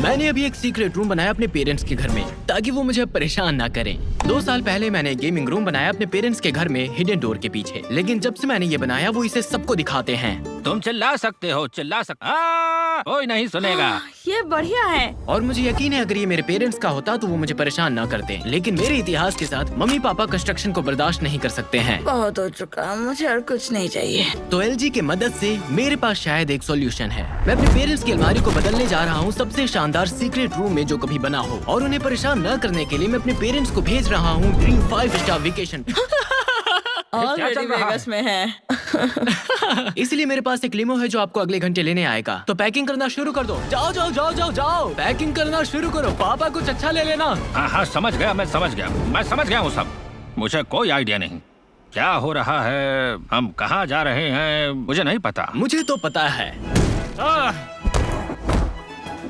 मैंने अभी एक सीक्रेट रूम बनाया अपने पेरेंट्स के घर में, ताकि वो मुझे परेशान ना करें। 2 साल पहले मैंने गेमिंग रूम बनाया अपने पेरेंट्स के घर में हिडन डोर के पीछे, लेकिन जब से मैंने ये बनाया वो इसे सबको दिखाते हैं। तुम चिल्ला सकते हो, चिल्ला सकते, कोई नहीं सुनेगा। ये बढ़िया है। और मुझे यकीन है अगर ये मेरे पेरेंट्स का होता तो वो मुझे परेशान ना करते, लेकिन मेरे इतिहास के साथ मम्मी पापा कंस्ट्रक्शन को बर्दाश्त नहीं कर सकते हैं। बहुत हो चुका, मुझे और कुछ नहीं चाहिए। तो एलजी की मदद से मेरे पास शायद एक सॉल्यूशन है। मैं अपने पेरेंट्स की अलमारी को बदलने जा रहा हूँ सबसे शानदार सीक्रेट रूम में जो कभी बना हो, और उन्हें परेशान न करने के लिए मैं अपने पेरेंट्स को भेज रहा हूँ dream 5 star vacation. Already Vegas में है। इसलिए मेरे पास एक लिमो है जो आपको अगले घंटे लेने आएगा। तो पैकिंग करना शुरू कर दो। जाओ जाओ जाओ जाओ जाओ, पैकिंग करना शुरू करो। पापा कुछ अच्छा ले लेना। हाँ समझ गया, मैं समझ गया हूँ सब। मुझे कोई आइडिया नहीं क्या हो रहा है, हम कहाँ जा रहे हैं, मुझे नहीं पता। मुझे तो पता है।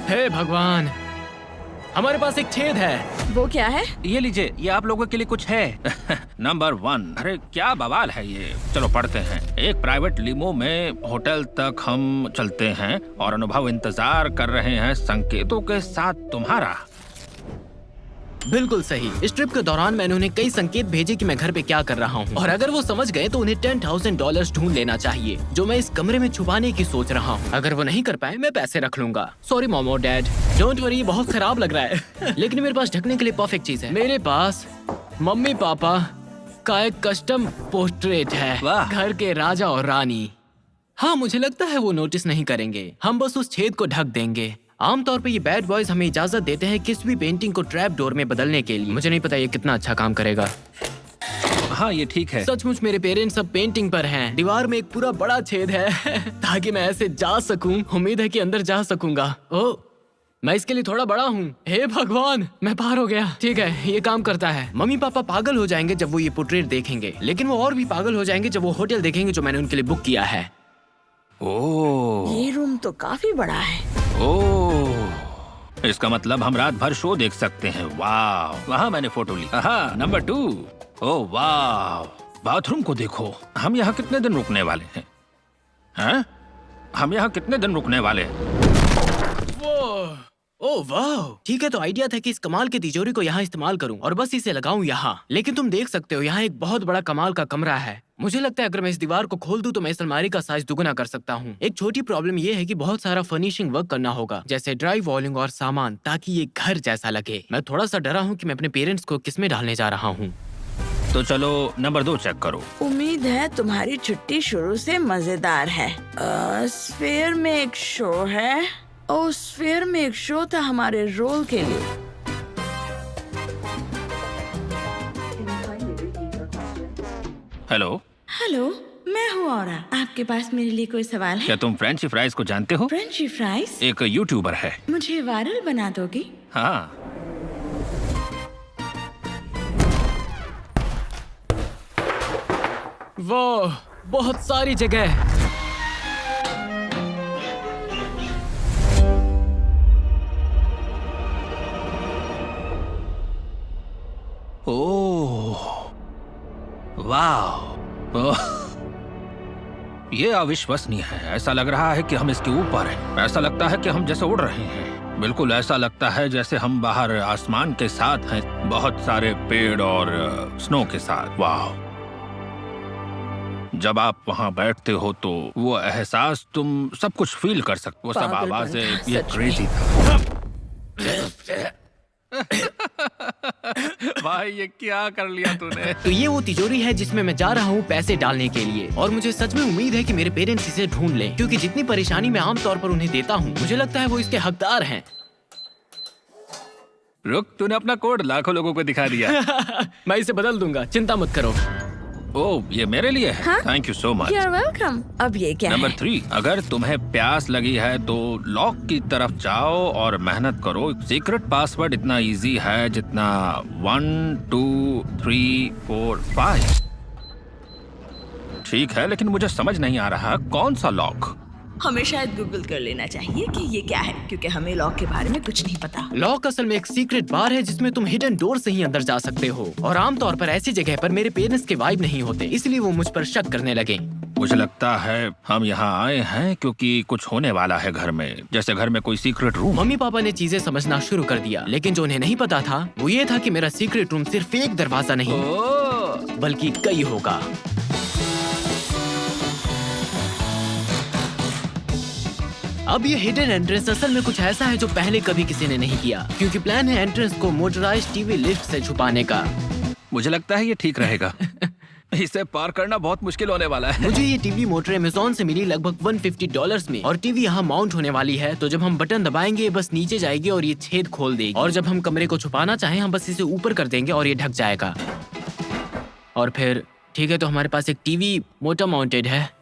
हे भगवान, हमारे पास एक छेद है। वो क्या है? ये लीजिए, ये आप लोगों के लिए कुछ है। नंबर 1। अरे क्या बवाल है ये। चलो पढ़ते हैं। एक प्राइवेट लिमो में होटल तक हम चलते हैं और अनुभव इंतजार कर रहे हैं संकेतों के साथ तुम्हारा। बिल्कुल सही। इस ट्रिप के दौरान मैंने उन्हें कई संकेत भेजे कि मैं घर पे क्या कर रहा हूँ, और अगर वो समझ गए तो उन्हें $10,000 ढूंढ लेना चाहिए, जो मैं इस कमरे में छुपाने की सोच रहा हूँ। अगर वो नहीं कर पाए मैं पैसे रख लूंगा। सॉरी मॉम और डैड, डोंट वरी, बहुत खराब लग रहा है। लेकिन मेरे पास ढकने के लिए परफेक्ट चीज है। मेरे पास मम्मी पापा का एक कस्टम पोर्ट्रेट है, वाह। घर के राजा और रानी। हाँ, मुझे लगता है वो नोटिस नहीं करेंगे। हम बस उस छेद को ढक देंगे। आमतौर पे ये बैड बॉयज हमें इजाजत देते हैं किसी भी पेंटिंग को ट्रैप डोर में बदलने के लिए। मुझे नहीं पता ये कितना अच्छा काम करेगा। हाँ ये ठीक है। सचमुच मेरे पेरेंट्स अब पेंटिंग पर हैं। दीवार में एक पूरा बड़ा छेद है ताकि मैं ऐसे जा सकूं। उम्मीद है कि अंदर जा सकूंगा। ओह, मैं इसके लिए थोड़ा बड़ा हूँ। हे भगवान, मैं पार हो गया। ठीक है, ये काम करता है। मम्मी पापा पागल हो जाएंगे जब वो ये पोर्ट्रेट देखेंगे, लेकिन वो और भी पागल हो जाएंगे जब वो होटल देखेंगे जो मैंने उनके लिए बुक किया है। ओह, ये रूम तो काफी बड़ा है। ओह, इसका मतलब हम रात भर शो देख सकते हैं। वाह, वहाँ मैंने फोटो ली। हाँ, नंबर 2। ओह वाह, बाथरूम को देखो। हम यहाँ कितने दिन रुकने वाले हैं? हैं? हम यहाँ कितने दिन रुकने वाले हैं? ओह वाह, ठीक है। तो आइडिया था कि इस कमाल की तिजोरी को यहाँ इस्तेमाल करूँ और बस इसे लगाऊं यहाँ। लेकिन तुम देख सकते हो यहाँ एक बहुत बड़ा कमाल का कमरा है। मुझे लगता है अगर मैं इस दीवार को खोल दूं तो मैं इस अलमारी का साइज दुगना कर सकता हूँ। एक छोटी प्रॉब्लम ये है कि बहुत सारा फर्निशिंग वर्क करना होगा, जैसे ड्राई वॉलिंग और सामान, ताकि ये घर जैसा लगे। मैं थोड़ा सा डरा हूँ कि मैं अपने पेरेंट्स को किसमें डालने जा रहा हूँ। तो चलो नंबर 2 चेक करो। उम्मीद है तुम्हारी छुट्टी शुरू से मजेदार है। स्फीयर में एक शो है। ओह, स्फीयर में एक शो था हमारे रोल के लिए। हेलो। हेलो, मैं हूँ औरा। आपके पास मेरे लिए कोई सवाल है? क्या तुम फ्रेंची फ्राइज को जानते हो? Frenchie fries? एक यूट्यूबर है। मुझे वायरल बना दोगी? हाँ। वो बहुत सारी जगह। ओह वाह, ये अविश्वसनीय है। ऐसा लग रहा है कि हम इसके ऊपर हैं। ऐसा लगता है कि हम जैसे उड़ रहे हैं। बिल्कुल ऐसा लगता है जैसे हम बाहर आसमान के साथ हैं, बहुत सारे पेड़ और स्नो के साथ। वाह, जब आप वहाँ बैठते हो तो वो एहसास, तुम सब कुछ फील कर सकते। वो सब आवाजें, ये क्रेजी था। भाई ये क्या कर लिया तूने? तो ये वो तिजोरी है जिसमें मैं जा रहा हूँ पैसे डालने के लिए, और मुझे सच में उम्मीद है कि मेरे पेरेंट्स इसे ढूंढ लें, क्योंकि जितनी परेशानी मैं आमतौर पर उन्हें देता हूँ, मुझे लगता है वो इसके हकदार हैं। रुक, तूने अपना कोड लाखों लोगों को दिखा दिया। मैं इसे बदल दूंगा, चिंता मत करो। ओह, ये मेरे लिए है। हाँ? Thank you so much. You're welcome। अब ये क्या नंबर है? 3, अगर तुम्हें प्यास लगी है तो लॉक की तरफ जाओ और मेहनत करो। सीक्रेट पासवर्ड इतना इजी है जितना 1 2 3 4 5। ठीक है, लेकिन मुझे समझ नहीं आ रहा कौन सा लॉक। हमें शायद गूगल कर लेना चाहिए कि ये क्या है, क्योंकि हमें लॉक के बारे में कुछ नहीं पता। लॉक असल में एक सीक्रेट बार है जिसमें तुम हिडन डोर से ही अंदर जा सकते हो, और आमतौर पर ऐसी जगह पर मेरे पेरेंट्स के वाइब नहीं होते, इसलिए वो मुझ पर शक करने लगे। मुझे लगता है हम यहाँ आए हैं क्योंकि कुछ होने वाला है घर में, जैसे घर में कोई सीक्रेट रूम। मम्मी पापा ने चीजें समझना शुरू कर दिया, लेकिन जो उन्हें नहीं पता था वो ये था कि मेरा सीक्रेट रूम सिर्फ एक दरवाजा नहीं बल्कि कई होगा। अब ये हिडन एंट्रेंस असल में कुछ ऐसा है जो पहले कभी किसी ने नहीं किया, क्योंकि प्लान है एंट्रेंस को मोटराइज्ड टीवी लिफ्ट से छुपाने का। मुझे लगता है ये ठीक रहेगा। इसे पार करना बहुत मुश्किल होने वाला है। मुझे ये टीवी मोटर अमेज़न से मिली लगभग $150 में, और टीवी यहाँ माउंट होने वाली है। तो जब हम बटन दबाएंगे बस नीचे जाएगी और ये छेद खोल देगी, और जब हम कमरे को छुपाना चाहें हम बस इसे ऊपर कर देंगे और ये ढक जाएगा। और फिर ठीक है, तो हमारे पास एक टीवी मोटर माउंटेड है।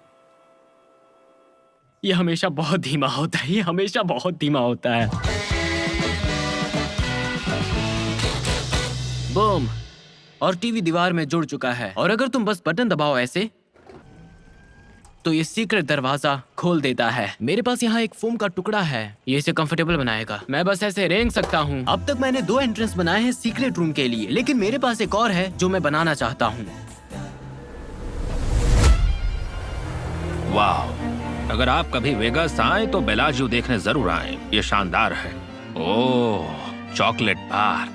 ये हमेशा बहुत धीमा होता है, ये हमेशा बहुत धीमा होता है। बूम, और टीवी दीवार में जुड़ चुका है। और अगर तुम बस बटन दबाओ ऐसे तो ये सीक्रेट दरवाजा खोल देता है। मेरे पास यहाँ एक फोम का टुकड़ा है, ये इसे कंफर्टेबल बनाएगा। मैं बस ऐसे रेंग सकता हूँ। अब तक मैंने 2 एंट्रेंस बनाए हैं सीक्रेट रूम के लिए, लेकिन मेरे पास एक और है जो मैं बनाना चाहता हूँ। वाह, अगर आप कभी वेगास आए तो बेलाजियो देखने जरूर आए, ये शानदार है। ओह, चॉकलेट बार।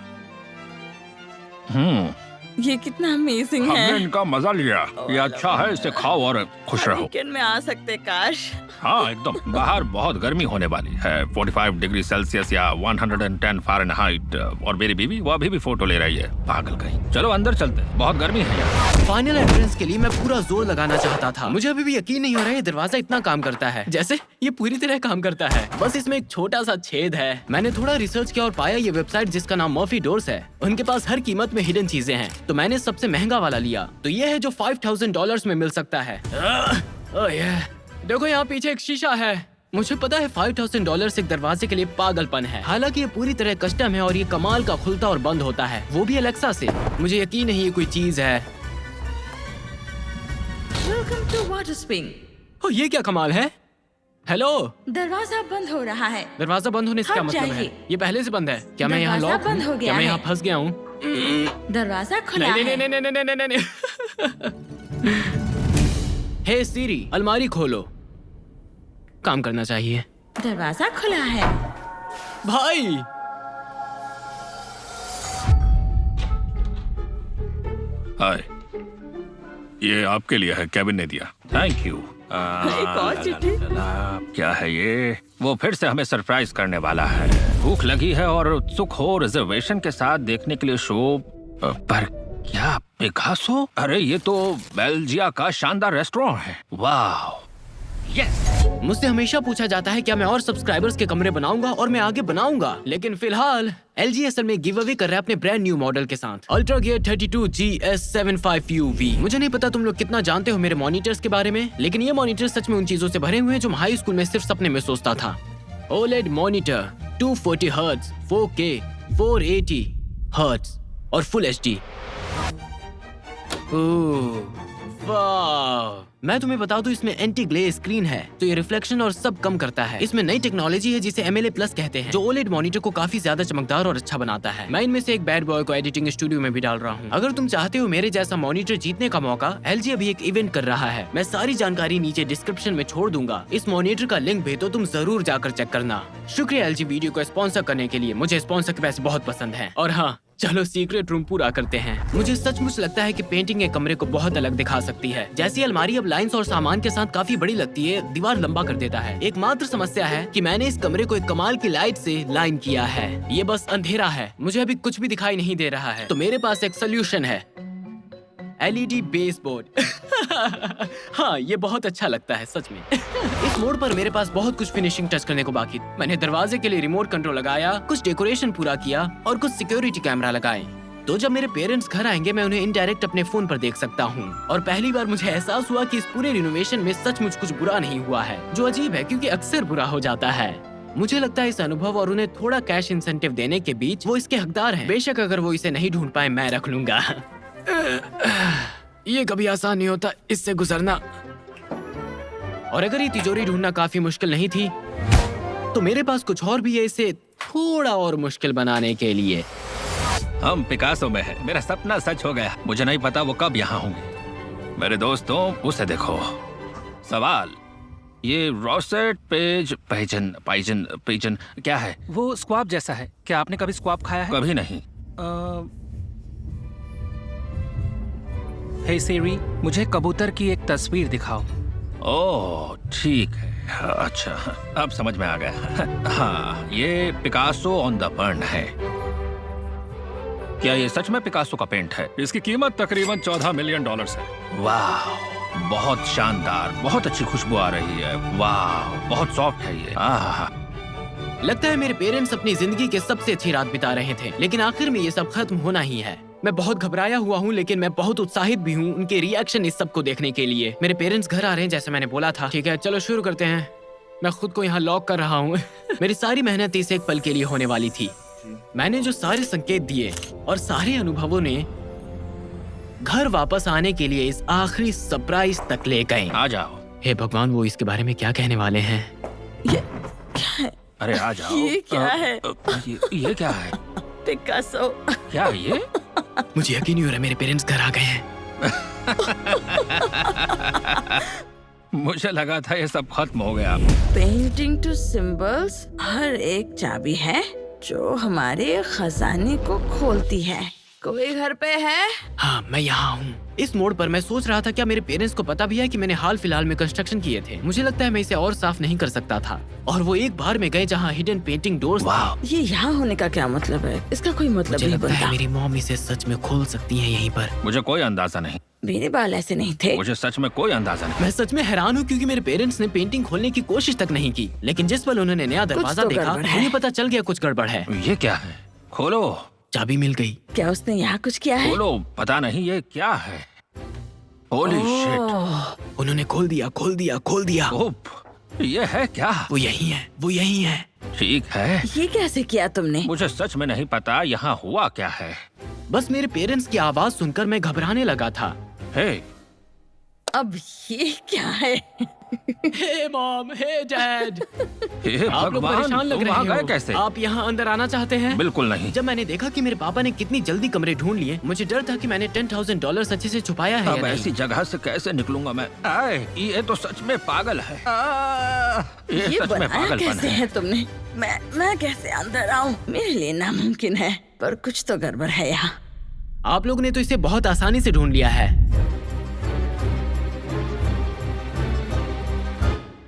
ये कितना अमेजिंग हमने है। इनका मजा लिया। ये अच्छा है, इसे खाओ और खुश रहो। वीकेंड में आ सकते काश। हाँ एकदम। बाहर बहुत गर्मी होने वाली है, 45 डिग्री सेल्सियस या 110 फ़ारेनहाइट। और मेरी बीवी वो अभी भी फोटो ले रही है, पागल कहीं। चलो अंदर चलते हैं, बहुत गर्मी है यहाँ। फाइनल एंट्रेंस के लिए मैं पूरा जोर लगाना चाहता था। मुझे अभी भी यकीन नहीं हो रहा है ये दरवाजा इतना काम करता है, जैसे ये पूरी तरह काम करता है। बस इसमें एक छोटा सा छेद है। मैंने थोड़ा रिसर्च किया और पाया ये वेबसाइट जिसका नाम मर्फी डोर्स है, उनके पास हर कीमत में हिडन चीजें हैं। तो मैंने सबसे महंगा वाला लिया, तो ये है जो $5000 में मिल सकता है। देखो यहाँ पीछे एक शीशा है। मुझे पता है $5000 एक दरवाजे के लिए पागलपन है। हालांकि ये पूरी तरह कस्टम है और ये कमाल का खुलता और बंद होता है, वो भी अलेक्सा से। मुझे यकीन नहीं ये कोई चीज है। Welcome to water spring. ओ, ये क्या कमाल है। हेलो, दरवाजा बंद हो रहा है। दरवाजा बंद होने से क्या हट मतलब है? जाइए। ये पहले से बंद है क्या? मैं यहाँ दरवाजा लॉक हूँ? बंद हो गया क्या मैं है। यहाँ फंस गया हूँ? दरवाजा खुला नहीं है। नहीं नहीं नहीं नहीं नहीं नहीं। हे सीरी, अलमारी खोलो। काम करना चाहिए। दरवाजा खुला है। भाई हाय, ये आपके लिए है, केविन ने दिया। Thank you. एक और चिट्ठी। क्या है ये? वो फिर से हमें सरप्राइज करने वाला है। भूख लगी है और उत्सुक हो रिजर्वेशन के साथ देखने के लिए शो। पर क्या पिकासो? अरे ये तो बेल्जिया का शानदार रेस्टोरेंट है। वाह, यस। मुझसे हमेशा पूछा जाता है क्या मैं और सब्सक्राइबर्स के कमरे बनाऊंगा, और मैं आगे बनाऊंगा। लेकिन फिलहाल LG असल में गिव अवे कर रहा है अपने ब्रांड न्यू मॉडल के साथ, अल्ट्रा गियर 32GS75UV। मुझे नहीं पता तुम लोग कितना जानते हो मेरे मॉनिटर्स के बारे में, लेकिन ये मॉनिटर सच में उन चीजों से भरे हुए हैं जो मैं हाई स्कूल में सिर्फ सपने में सोचता था। OLED monitor, 240 hertz, 4K, 480 hertz और फुल HD। वाह, मैं तुम्हें बता दूं इसमें एंटी ग्ले स्क्रीन है, तो ये रिफ्लेक्शन और सब कम करता है। इसमें नई टेक्नोलॉजी है जिसे MLA प्लस कहते हैं, जो OLED मॉनिटर को काफी ज्यादा चमकदार और अच्छा बनाता है। मैं इनमें से एक बैड बॉय को एडिटिंग स्टूडियो में भी डाल रहा हूँ। अगर तुम चाहते हो मेरे जैसा मॉनिटर जीतने का मौका, LG अभी एक इवेंट कर रहा है। मैं सारी जानकारी नीचे डिस्क्रिप्शन में छोड़ दूंगा। इस मॉनिटर का लिंक भी तो तुम जरूर जाकर चेक करना। शुक्रिया LG वीडियो को स्पॉन्सर करने के लिए, मुझे स्पॉन्सर के पैसे बहुत पसंद है। और हाँ, चलो सीक्रेट रूम पूरा करते हैं। मुझे सचमुच लगता है कि पेंटिंग एक कमरे को बहुत अलग दिखा सकती है। जैसी अलमारी अब लाइंस और सामान के साथ काफी बड़ी लगती है, दीवार लंबा कर देता है। एकमात्र समस्या है कि मैंने इस कमरे को एक कमाल की लाइट से लाइन किया है। ये बस अंधेरा है, मुझे अभी कुछ भी दिखाई नहीं दे रहा है। तो मेरे पास एक सोल्यूशन है, LED बेसबोर्ड। हाँ, ये बहुत अच्छा लगता है सच में। इस मोड पर मेरे पास बहुत कुछ फिनिशिंग टच करने को बाकी। मैंने दरवाजे के लिए रिमोट कंट्रोल लगाया, कुछ डेकोरेशन पूरा किया और कुछ सिक्योरिटी कैमरा लगाए। तो जब मेरे पेरेंट्स घर आएंगे मैं उन्हें इनडायरेक्ट अपने फोन पर देख सकता हूँ। और पहली बार मुझे एहसास हुआ कि इस पूरे रिनोवेशन में सचमुच कुछ बुरा नहीं हुआ है, जो अजीब है क्योंकि अक्सर बुरा हो जाता है। मुझे लगता है इस अनुभव और उन्हें थोड़ा कैश इंसेंटिव देने के बीच वो इसके हकदार हैं। बेशक अगर वो इसे नहीं ढूंढ पाए मैं रख लूंगा। ये कभी आसान नहीं होता इससे गुजरना। और अगर ये तिजोरी ढूंढना काफी मुश्किल नहीं थी, तो मेरे पास कुछ और भी है इसे थोड़ा और मुश्किल बनाने के लिए। हम पिकासो में हैं। मेरा सपना सच हो गया। मुझे नहीं पता वो कब यहाँ होंगे। मेरे दोस्तों, उसे देखो, सवाल, ये rosette page pigeon pigeon pigeon क्या है? वो स्क्वाब जैसा है। क्या आपने कभी स्क्वाब खाया है? कभी नहीं। हे सीरी, मुझे कबूतर की एक तस्वीर दिखाओ। ओह ठीक है, अच्छा अब समझ में आ गया। हाँ, ये पिकासो ऑन द बर्न है। क्या ये सच में पिकासो का पेंट है? इसकी कीमत तकरीबन $14 मिलियन है। वाह, बहुत शानदार, बहुत अच्छी खुशबू आ रही है। वाह, बहुत सॉफ्ट है ये। आह, लगता है मेरे पेरेंट्स अपनी जिंदगी के सबसे अच्छी रात बिता रहे थे, लेकिन आखिर में ये सब खत्म होना ही है। मैं बहुत घबराया हुआ हूँ, लेकिन मैं बहुत उत्साहित भी हूँ उनके रिएक्शन इस सब को देखने के लिए। मेरे पेरेंट्स घर आ रहे हैं जैसे मैंने बोला था। ठीक है, चलो शुरू करते हैं। मैं खुद को यहाँ लॉक कर रहा हूँ। मेरी सारी मेहनत इस एक पल के लिए होने वाली थी। मैंने जो सारे संकेत दिए और सारे अनुभवों ने घर वापस आने के लिए इस आखिरी सरप्राइज तक ले गए। आ जाओ। हे भगवान, वो इसके बारे में क्या कहने वाले हैं? ये क्या है? अरे आ जाओ। ये क्या है? ये क्या है? पिकासो। क्या ये? मुझे यकीन नहीं हो रहा मेरे पेरेंट्स घर आ गए हैं। मुझे लगा था ये सब खत्म हो गया। पेंटिंग टू सिंबल्स, हर एक चाबी है जो हमारे खजाने को खोलती है। कोई घर पे है? हाँ, मैं यहाँ हूँ। इस मोड़ पर मैं सोच रहा था क्या मेरे पेरेंट्स को पता भी है कि मैंने हाल फिलहाल में कंस्ट्रक्शन किए थे। मुझे लगता है मैं इसे और साफ नहीं कर सकता था। और वो एक बार में गए जहाँ हिडन पेंटिंग डोर्स। ये यहाँ होने का क्या मतलब है? इसका कोई मतलब मुझे नहीं लगता है बनता। मेरी मॉम इसे सच में खोल सकती है यहीं पर। मुझे कोई अंदाजा नहीं। मेरे बाल ऐसे नहीं थे। मुझे सच में कोई अंदाजा नहीं। मैं सच में हैरान हूँ क्योंकि मेरे पेरेंट्स ने पेंटिंग खोलने की कोशिश तक नहीं की, लेकिन जिस पल उन्होंने नया दरवाजा तो देखा गड़बड़ है। उन्हें पता चल गया कुछ गड़बड़ है। ये क्या है? खोलो, चाबी मिल गई। क्या उसने यहाँ कुछ किया है? खोलो। पता नहीं ये क्या है। Holy shit. ओह, उन्होंने खोल दिया, खोल दिया, खोल दिया। ओप, ये है क्या? वो यही है, वो यही है। ठीक है, ये कैसे किया तुमने? मुझे सच में नहीं पता यहाँ हुआ क्या है। बस मेरे पेरेंट्स की आवाज सुनकर मैं घबराने लगा था। हे, अब ये क्या है? हे मॉम, हे डैड। हे आप लोग भगवान, परेशान लग तुम रहे वहाँ गए हो। कैसे? आप यहाँ अंदर आना चाहते हैं? बिल्कुल नहीं। जब मैंने देखा कि मेरे पापा ने कितनी जल्दी कमरे ढूंढ लिए, मुझे डर था कि मैंने $10,000 अच्छे से छुपाया है अब या नहीं। ऐसी जगह से कैसे निकलूंगा मैं? आए, ये तो सच में पागल है। ये ये सच में बनाया पागलपन कैसे है। है तुमने? मैं कैसे अंदर आऊं? मेरे लिए नामुमकिन है, पर कुछ तो गड़बड़ है यहाँ। आप लोग ने तो इसे बहुत आसानी से ढूंढ लिया है।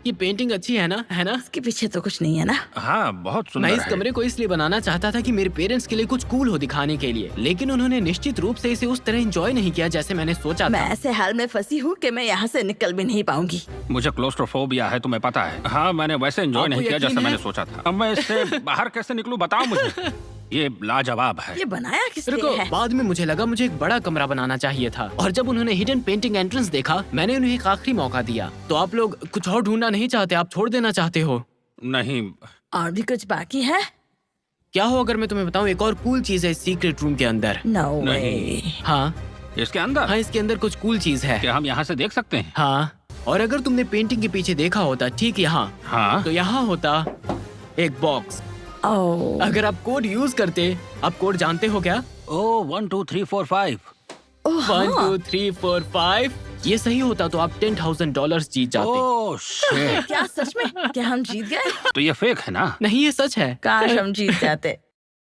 ये पेंटिंग अच्छी है ना? है ना? इसके पीछे तो कुछ नहीं है ना? हाँ, बहुत मैं सुंदर इस है। कमरे को इसलिए बनाना चाहता था कि मेरे पेरेंट्स के लिए कुछ कूल हो दिखाने के लिए, लेकिन उन्होंने निश्चित रूप से इसे उस तरह एंजॉय नहीं किया जैसे मैंने सोचा मैं था। ऐसे हाल में फंसी हूँ कि मैं यहाँ से निकल भी नहीं पाऊंगी। मुझे क्लोस्ट्रोफोबिया है, तुम्हें पता है। हाँ, मैंने वैसे एंजॉय आपको नहीं किया यकीन जैसा है? मैंने सोचा था। अब मैं इससे बाहर कैसे निकलूं, बताओ मुझे। ये लाजवाब है। ये बनाया किस रुको, लिए है? बाद में मुझे लगा मुझे एक बड़ा कमरा बनाना चाहिए था, और जब उन्होंने हिडन पेंटिंग एंट्रेंस देखा, मैंने उन्हें एक आखिरी मौका दिया। तो आप लोग कुछ और ढूंढना नहीं चाहते? आप छोड़ देना चाहते हो? नहीं, और भी कुछ बाकी है? क्या हो अगर मैं तुम्हें बताऊं एक और कूल चीज है इस सीक्रेट रूम के अंदर? नो नहीं। वे। हाँ इसके अंदर हाँ, इसके अंदर कुछ कूल चीज है। क्या हम यहाँ से देख सकते हैं? हाँ, और अगर तुमने पेंटिंग के पीछे देखा होता ठीक यहाँ, हाँ, तो यहाँ होता एक बॉक्स। ओह, अगर आप कोड यूज करते, आप कोड जानते हो क्या? ओ 1 2 3 4 5। 1 2 3 4 5। ये सही होता तो आप $10,000 जीत जाते। Oh shit. क्या सच में? क्या हम जीत गए? तो ये फेक है ना? नहीं, ये सच है। काश हम जीत जाते।